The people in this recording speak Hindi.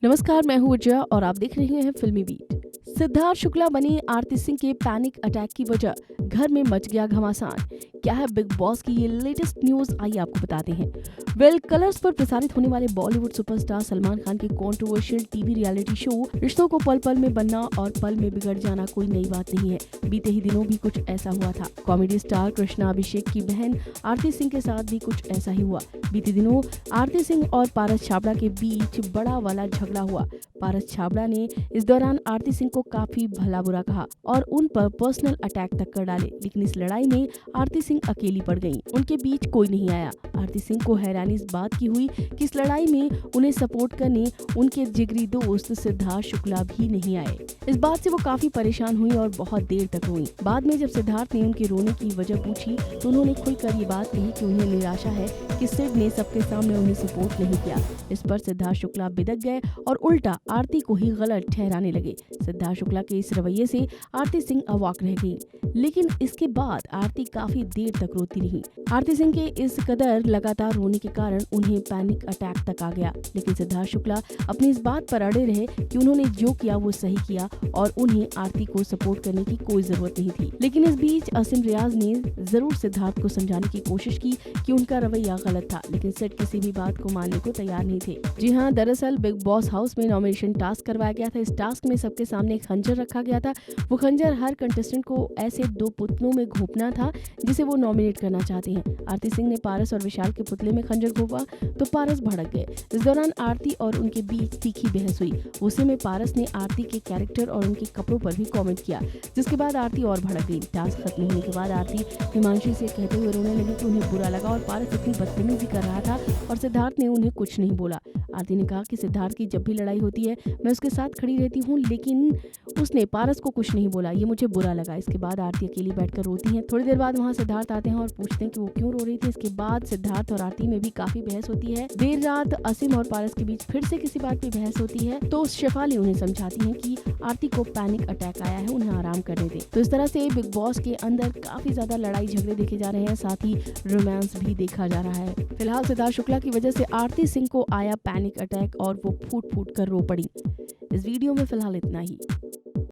नमस्कार, मैं हूँ उज्जया और आप देख रहे हैं फिल्मी बीट। सिद्धार्थ शुक्ला बनी आरती सिंह के पैनिक अटैक की वजह घर में मच गया घमासान। क्या है बिग बॉस की ये लेटेस्ट न्यूज, आइए आपको बताते हैं। कलर्स पर प्रसारित होने वाले बॉलीवुड सुपरस्टार सलमान खान के कंट्रोवर्शियल टीवी रियलिटी शो रिश्तों को पल पल में बनना और पल में बिगड़ जाना कोई नई बात नहीं है। बीते ही दिनों भी कुछ ऐसा हुआ था। कॉमेडी स्टार कृष्णा अभिषेक की बहन आरती सिंह के साथ भी कुछ ऐसा ही हुआ। बीते दिनों आरती सिंह और पारस छाबड़ा के बीच बड़ा वाला झगड़ा हुआ। पारस छाबड़ा ने इस दौरान आरती सिंह को काफी भला बुरा कहा और उन पर पर्सनल अटैक तक कर डाले, लेकिन इस लड़ाई में आरती सिंह अकेली पड़ गईं। उनके बीच कोई नहीं आया। आरती सिंह को हैरानी इस बात की हुई कि इस लड़ाई में उन्हें सपोर्ट करने उनके जिगरी दोस्त सिद्धार्थ शुक्ला भी नहीं आए। इस बात से वो काफी परेशान हुई और बहुत देर तक रोई। बाद में जब सिद्धार्थ ने उनके रोने की वजह पूछी तो उन्होंने खुलकर ये बात कही कि उन्हें निराशा है कि सिड ने सबके सामने उन्हें सपोर्ट नहीं किया। इस पर सिद्धार्थ शुक्ला बिदक गए और उल्टा आरती को ही गलत ठहराने लगे। सिद्धार्थ शुक्ला के इस रवैये से आरती सिंह अवाक रह गई, लेकिन इसके बाद आरती काफी देर तक रोती रही। आरती सिंह के इस कदर लगातार रोने के कारण उन्हें पैनिक अटैक तक आ गया, लेकिन सिद्धार्थ शुक्ला अपनी इस बात पर अड़े रहे कि उन्होंने जो किया वो सही किया और उन्हें आरती को सपोर्ट करने की कोई जरूरत नहीं थी। लेकिन इस बीच असीम रियाज ने जरूर सिद्धार्थ को समझाने की कोशिश की कि उनका रवैया गलत था, लेकिन सेट किसी भी बात को मानने को तैयार नहीं थे। जी हाँ, दरअसल बिग बॉस हाउस में नॉमिनेशन टास्क करवाया गया था। इस टास्क में सबके सामने एक खंजर रखा गया था। वो खंजर हर कंटेस्टेंट को ऐसे दो पुतलों में घोंपना था जिसे वो नॉमिनेट करना चाहते हैं। आरती सिंह ने पारस और विशाल के पुतले में खंजर घोंपा तो पारस भड़क गए। इस दौरान आरती और उनके बीच तीखी बहस हुई। उसी में पारस ने आरती के कैरेक्टर और उनके कपड़ों पर भी कमेंट किया, जिसके बाद आरती और भड़क गई। टास्क खत्म होने के बाद आरती हिमांशी से कहते हुए रोने लगी कि उन्हें बुरा लगा और पारस इतनी बदतमीजी कर रहा था और सिद्धार्थ ने उन्हें कुछ नहीं बोला। आरती ने कहा कि सिद्धार्थ की जब भी लड़ाई होती है मैं उसके साथ खड़ी रहती हूँ, लेकिन उसने पारस को कुछ नहीं बोला, ये मुझे बुरा लगा। इसके बाद आरती अकेली बैठकर रोती है। थोड़ी देर बाद वहाँ सिद्धार्थ आते हैं और पूछते हैं कि वो क्यों रो रही थी। इसके बाद सिद्धार्थ और आरती में भी काफी बहस होती है। देर रात असीम और पारस के बीच फिर से किसी बात पे बहस होती है तो शेफाली उन्हें समझाती है कि आरती को पैनिक अटैक आया है, उन्हें आराम करने दे। तो इस तरह से बिग बॉस के अंदर काफी ज्यादा लड़ाई झगड़े देखे जा रहे हैं, साथ ही रोमांस भी देखा जा रहा है। फिलहाल सिद्धार्थ शुक्ला की वजह से आरती सिंह को आया पैनिक अटैक और वो फूट फूट कर रो पड़ी। इस वीडियो में फिलहाल इतना ही।